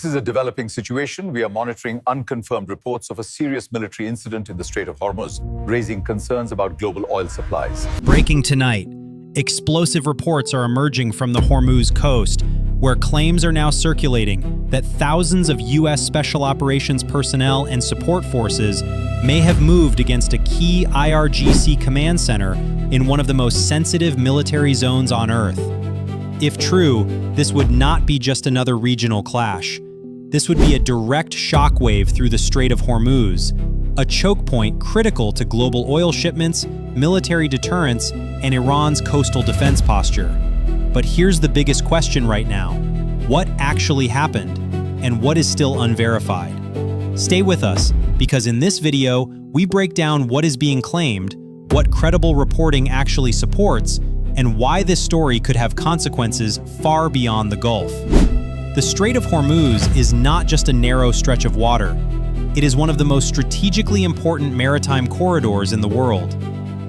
This is a developing situation. We are monitoring unconfirmed reports of a serious military incident in the Strait of Hormuz, raising concerns about global oil supplies. Breaking tonight, explosive reports are emerging from the Hormuz coast, where claims are now circulating that thousands of U.S. Special Operations personnel and support forces may have moved against a key IRGC command center in one of the most sensitive military zones on Earth. If true, this would not be just another regional clash. This would be a direct shockwave through the Strait of Hormuz, a choke point critical to global oil shipments, military deterrence, and Iran's coastal defense posture. But here's the biggest question right now. What actually happened, and what is still unverified? Stay with us, because in this video, we break down what is being claimed, what credible reporting actually supports, and why this story could have consequences far beyond the Gulf. The Strait of Hormuz is not just a narrow stretch of water. It is one of the most strategically important maritime corridors in the world.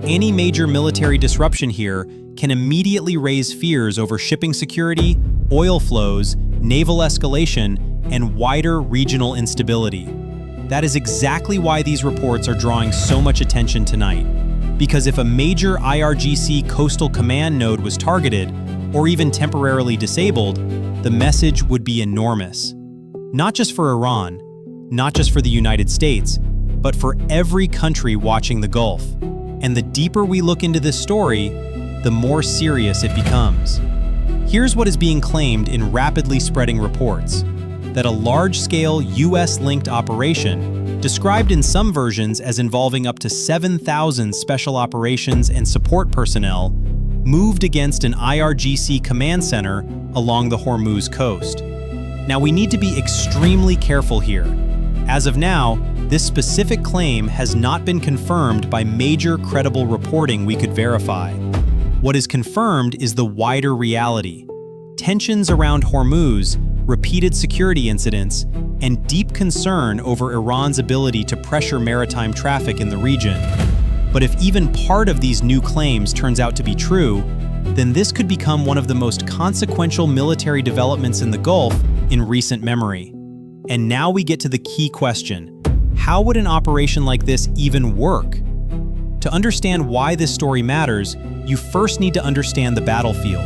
Any major military disruption here can immediately raise fears over shipping security, oil flows, naval escalation, and wider regional instability. That is exactly why these reports are drawing so much attention tonight. Because if a major IRGC coastal command node was targeted, or even temporarily disabled, the message would be enormous. Not just for Iran, not just for the United States, but for every country watching the Gulf. And the deeper we look into this story, the more serious it becomes. Here's what is being claimed in rapidly spreading reports: that a large-scale US-linked operation, described in some versions as involving up to 7,000 special operations and support personnel, moved against an IRGC command center along the Hormuz coast. Now, we need to be extremely careful here. As of now, this specific claim has not been confirmed by major credible reporting we could verify. What is confirmed is the wider reality: tensions around Hormuz, repeated security incidents, and deep concern over Iran's ability to pressure maritime traffic in the region. But if even part of these new claims turns out to be true, then this could become one of the most consequential military developments in the Gulf in recent memory. And now we get to the key question: how would an operation like this even work? To understand why this story matters, you first need to understand the battlefield.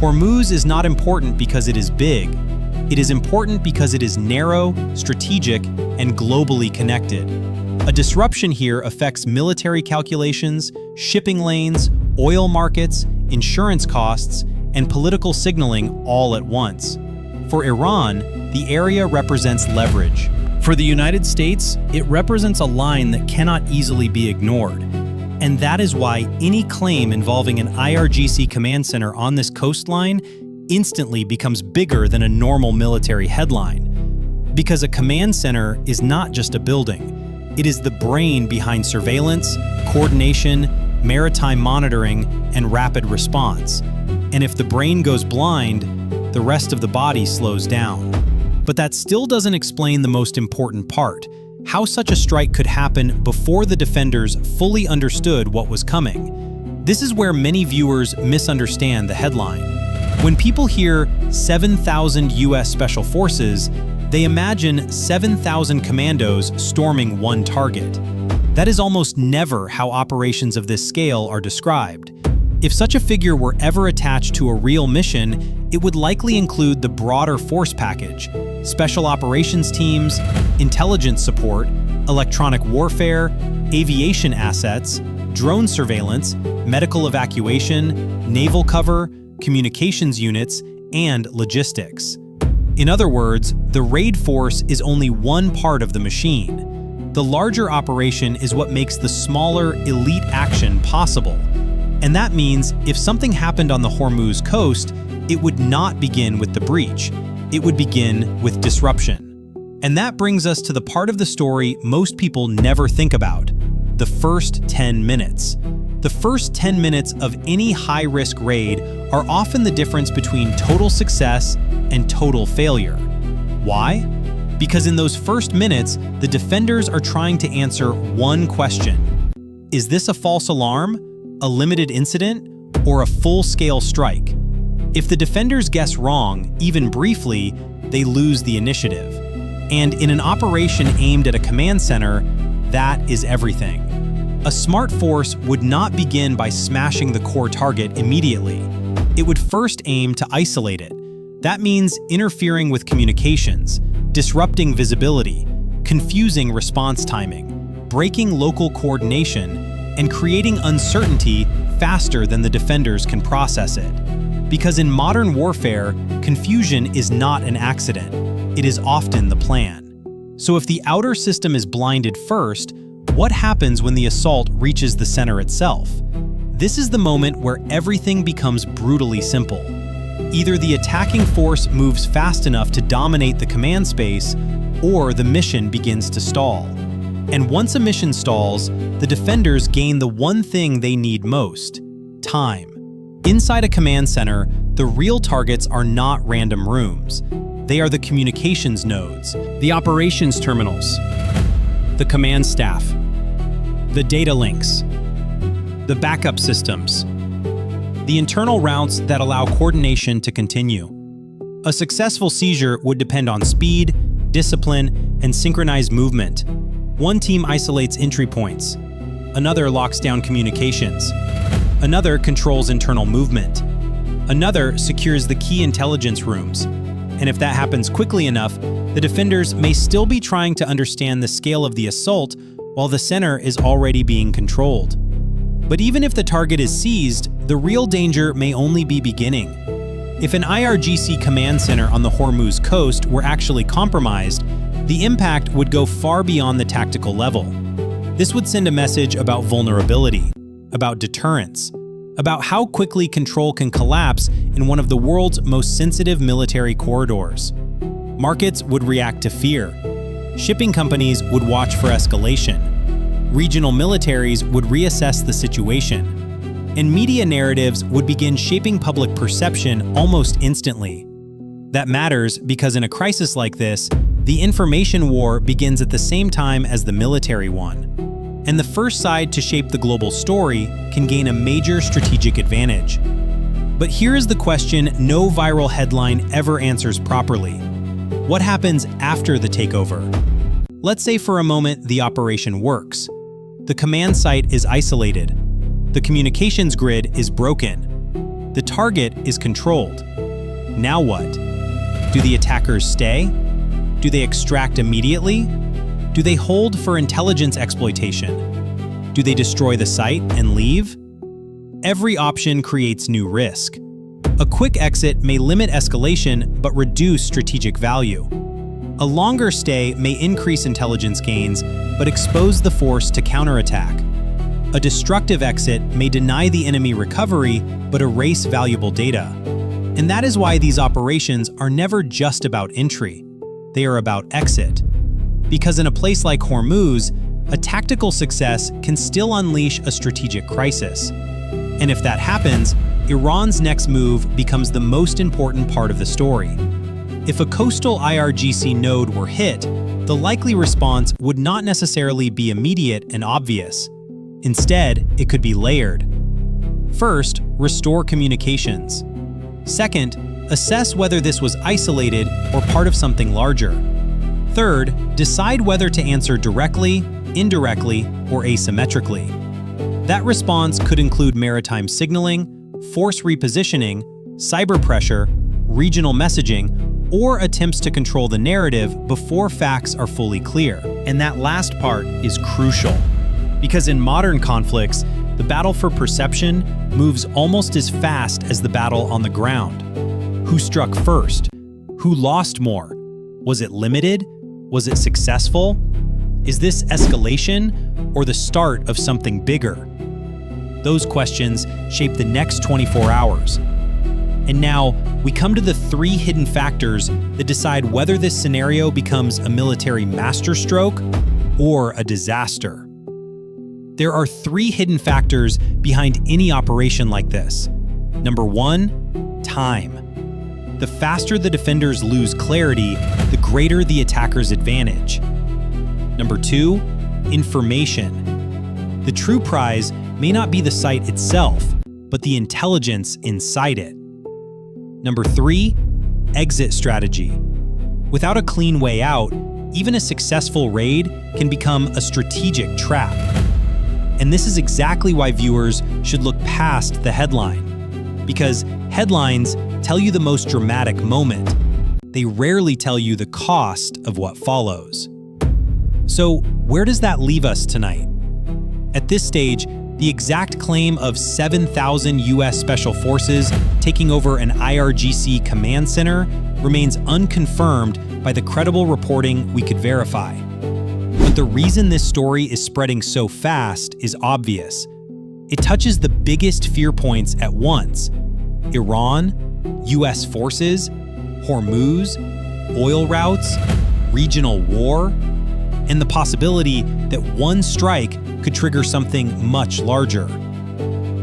Hormuz is not important because it is big. It is important because it is narrow, strategic, and globally connected. A disruption here affects military calculations, shipping lanes, oil markets, insurance costs, and political signaling all at once. For Iran, the area represents leverage. For the United States, it represents a line that cannot easily be ignored. And that is why any claim involving an IRGC command center on this coastline instantly becomes bigger than a normal military headline. Because a command center is not just a building. It is the brain behind surveillance, coordination, maritime monitoring, and rapid response. And if the brain goes blind, the rest of the body slows down. But that still doesn't explain the most important part: how such a strike could happen before the defenders fully understood what was coming. This is where many viewers misunderstand the headline. When people hear 7,000 U.S. Special Forces, they imagine 7,000 commandos storming one target. That is almost never how operations of this scale are described. If such a figure were ever attached to a real mission, it would likely include the broader force package: special operations teams, intelligence support, electronic warfare, aviation assets, drone surveillance, medical evacuation, naval cover, communications units, and logistics. In other words, the raid force is only one part of the machine. The larger operation is what makes the smaller, elite action possible. And that means if something happened on the Hormuz coast, it would not begin with the breach. It would begin with disruption. And that brings us to the part of the story most people never think about: the first 10 minutes. The first 10 minutes of any high-risk raid are often the difference between total success and total failure. Why? Because in those first minutes, the defenders are trying to answer one question: is this a false alarm, a limited incident, or a full-scale strike? If the defenders guess wrong, even briefly, they lose the initiative. And in an operation aimed at a command center, that is everything. A smart force would not begin by smashing the core target immediately. It would first aim to isolate it. That means interfering with communications, disrupting visibility, confusing response timing, breaking local coordination, and creating uncertainty faster than the defenders can process it. Because in modern warfare, confusion is not an accident. It is often the plan. So if the outer system is blinded first, what happens when the assault reaches the center itself? This is the moment where everything becomes brutally simple. Either the attacking force moves fast enough to dominate the command space, or the mission begins to stall. And once a mission stalls, the defenders gain the one thing they need most: time. Inside a command center, the real targets are not random rooms. They are the communications nodes, the operations terminals, the command staff, the data links, the backup systems, the internal routes that allow coordination to continue. A successful seizure would depend on speed, discipline, and synchronized movement. One team isolates entry points, another locks down communications, another controls internal movement, another secures the key intelligence rooms. And if that happens quickly enough, the defenders may still be trying to understand the scale of the assault while the center is already being controlled. But even if the target is seized, the real danger may only be beginning. If an IRGC command center on the Hormuz coast were actually compromised, the impact would go far beyond the tactical level. This would send a message about vulnerability, about deterrence, about how quickly control can collapse in one of the world's most sensitive military corridors. Markets would react to fear. Shipping companies would watch for escalation. Regional militaries would reassess the situation. And media narratives would begin shaping public perception almost instantly. That matters because in a crisis like this, the information war begins at the same time as the military one. And the first side to shape the global story can gain a major strategic advantage. But here is the question no viral headline ever answers properly. What happens after the takeover? Let's say for a moment the operation works. The command site is isolated. The communications grid is broken. The target is controlled. Now what? Do the attackers stay? Do they extract immediately? Do they hold for intelligence exploitation? Do they destroy the site and leave? Every option creates new risk. A quick exit may limit escalation but reduce strategic value. A longer stay may increase intelligence gains but expose the force to counterattack. A destructive exit may deny the enemy recovery but erase valuable data. And that is why these operations are never just about entry. They are about exit. Because in a place like Hormuz, a tactical success can still unleash a strategic crisis. And if that happens, Iran's next move becomes the most important part of the story. If a coastal IRGC node were hit, the likely response would not necessarily be immediate and obvious. Instead, it could be layered. First, restore communications. Second, assess whether this was isolated or part of something larger. Third, decide whether to answer directly, indirectly, or asymmetrically. That response could include maritime signaling, force repositioning, cyber pressure, regional messaging, or attempts to control the narrative before facts are fully clear. And that last part is crucial. Because in modern conflicts, the battle for perception moves almost as fast as the battle on the ground. Who struck first? Who lost more? Was it limited? Was it successful? Is this escalation or the start of something bigger? Those questions shape the next 24 hours. And now, we come to the three hidden factors that decide whether this scenario becomes a military masterstroke or a disaster. There are three hidden factors behind any operation like this. Number one, time. The faster the defenders lose clarity, the greater the attacker's advantage. Number two, information. The true prize may not be the site itself, but the intelligence inside it. Number three, exit strategy. Without a clean way out, even a successful raid can become a strategic trap. And this is exactly why viewers should look past the headline. Because headlines tell you the most dramatic moment. They rarely tell you the cost of what follows. So, where does that leave us tonight? At this stage, the exact claim of 7,000 U.S. Special Forces taking over an IRGC command center remains unconfirmed by the credible reporting we could verify. But the reason this story is spreading so fast is obvious. It touches the biggest fear points at once: Iran, U.S. forces, Hormuz, oil routes, regional war, and the possibility that one strike could trigger something much larger.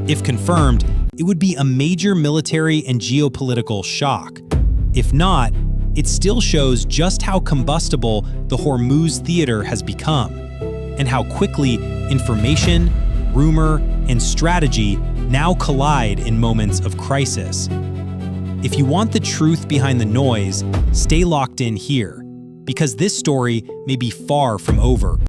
If confirmed, it would be a major military and geopolitical shock. If not, it still shows just how combustible the Hormuz theater has become, and how quickly information, rumor, and strategy now collide in moments of crisis. If you want the truth behind the noise, stay locked in here, because this story may be far from over.